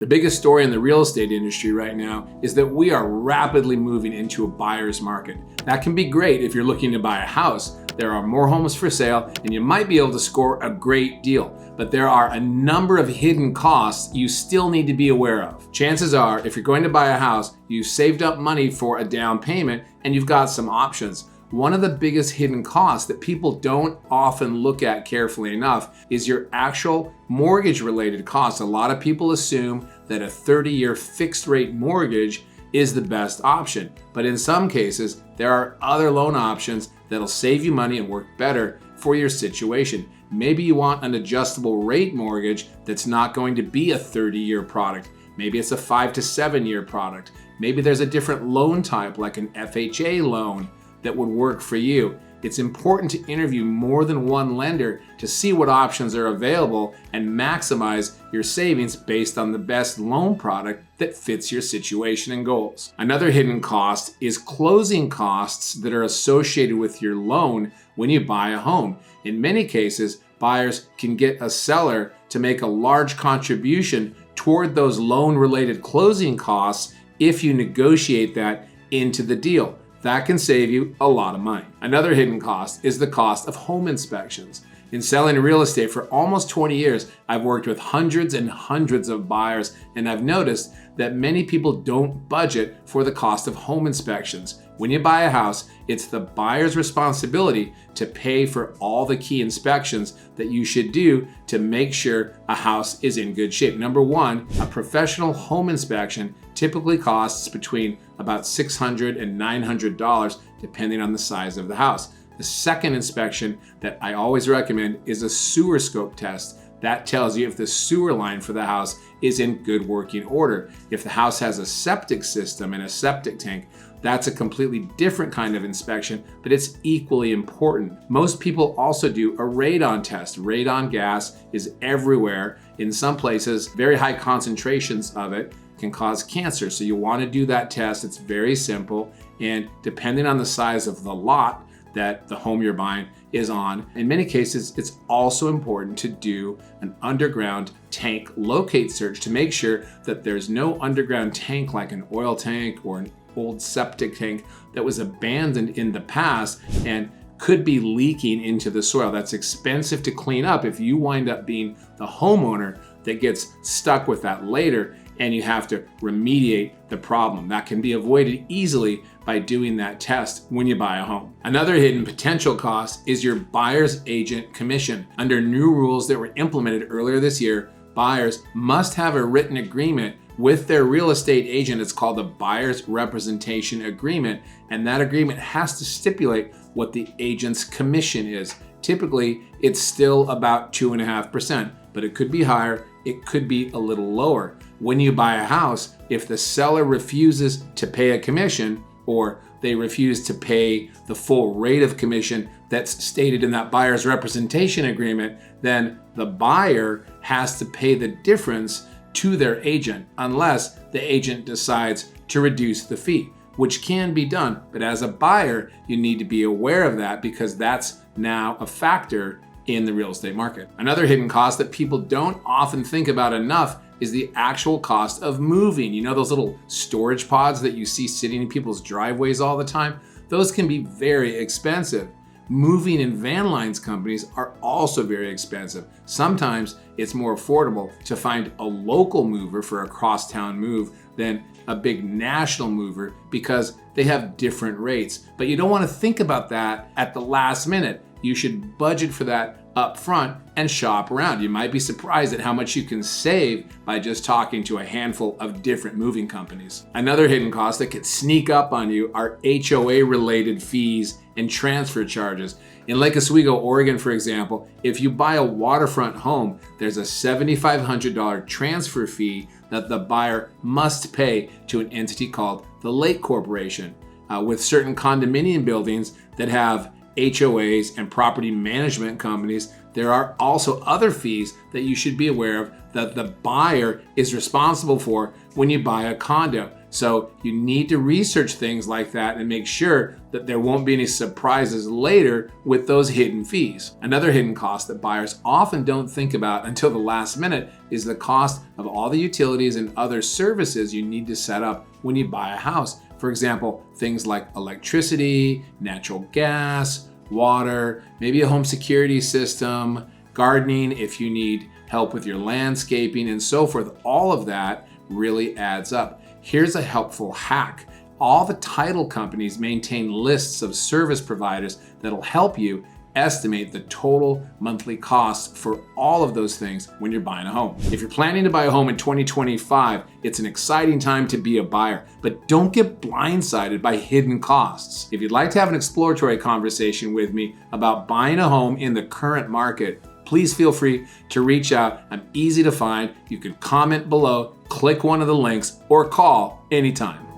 The biggest story in the real estate industry right now is that we are rapidly moving into a buyer's market. That can be great if you're looking to buy a house. There are more homes for sale and you might be able to score a great deal, but there are a number of hidden costs you still need to be aware of. Chances are, if you're going to buy a house, you've saved up money for a down payment and you've got some options. One of the biggest hidden costs that people don't often look at carefully enough is your actual mortgage-related costs. A lot of people assume that a 30-year fixed-rate mortgage is the best option, but in some cases, there are other loan options that'll save you money and work better for your situation. Maybe you want an adjustable rate mortgage that's not going to be a 30-year product. Maybe it's a 5 to 7 year product. Maybe there's a different loan type like an FHA loan that would work for you. It's important to interview more than one lender to see what options are available and maximize your savings based on the best loan product that fits your situation and goals. Another hidden cost is closing costs that are associated with your loan when you buy a home. In many cases, buyers can get a seller to make a large contribution toward those loan-related closing costs if you negotiate that into the deal. That can save you a lot of money. Another hidden cost is the cost of home inspections. In selling real estate for almost 20 years, I've worked with hundreds and hundreds of buyers, and I've noticed that many people don't budget for the cost of home inspections. When you buy a house, it's the buyer's responsibility to pay for all the key inspections that you should do to make sure a house is in good shape. Number one, a professional home inspection typically costs between about $600 and $900 depending on the size of the house. The second inspection that I always recommend is a sewer scope test. That tells you if the sewer line for the house is in good working order. If the house has a septic system and a septic tank, that's a completely different kind of inspection, but it's equally important. Most people also do a radon test. Radon gas is everywhere. In some places, very high concentrations of it can cause cancer. So you want to do that test. It's very simple. And depending on the size of the lot that the home you're buying is on, in many cases, it's also important to do an underground tank locate search to make sure that there's no underground tank like an oil tank or an old septic tank that was abandoned in the past and could be leaking into the soil. That's expensive to clean up if you wind up being the homeowner that gets stuck with that later and you have to remediate the problem. That can be avoided easily by doing that test when you buy a home. Another hidden potential cost is your buyer's agent commission. Under new rules that were implemented earlier this year, buyers must have a written agreement with their real estate agent. It's called the Buyer's Representation Agreement, and that agreement has to stipulate what the agent's commission is. Typically, it's still about 2.5%, but it could be higher, it could be a little lower. When you buy a house, if the seller refuses to pay a commission or they refuse to pay the full rate of commission that's stated in that buyer's representation agreement, then the buyer has to pay the difference to their agent unless the agent decides to reduce the fee, which can be done. But as a buyer, you need to be aware of that because that's now a factor in the real estate market. Another hidden cost that people don't often think about enough is the actual cost of moving. You know those little storage pods that you see sitting in people's driveways all the time? Those can be very expensive. Moving and van lines companies are also very expensive. Sometimes it's more affordable to find a local mover for a crosstown move than a big national mover because they have different rates. But you don't want to think about that at the last minute. You should budget for that up front and shop around. You might be surprised at how much you can save by just talking to a handful of different moving companies. Another hidden cost that could sneak up on you are HOA related fees and transfer charges. In Lake Oswego, Oregon, for example, if you buy a waterfront home, there's a $7,500 transfer fee that the buyer must pay to an entity called the Lake Corporation. With certain condominium buildings that have HOAs and property management companies, there are also other fees that you should be aware of that the buyer is responsible for when you buy a condo. So you need to research things like that and make sure that there won't be any surprises later with those hidden fees. Another hidden cost that buyers often don't think about until the last minute is the cost of all the utilities and other services you need to set up when you buy a house. For example, things like electricity, natural gas, water, maybe a home security system, gardening if you need help with your landscaping, and so forth. All of that really adds up. Here's a helpful hack. All the title companies maintain lists of service providers that'll help you estimate the total monthly costs for all of those things when you're buying a home. If you're planning to buy a home in 2025, it's an exciting time to be a buyer, but don't get blindsided by hidden costs. If you'd like to have an exploratory conversation with me about buying a home in the current market, please feel free to reach out. I'm easy to find. You can comment below, click one of the links, or call anytime.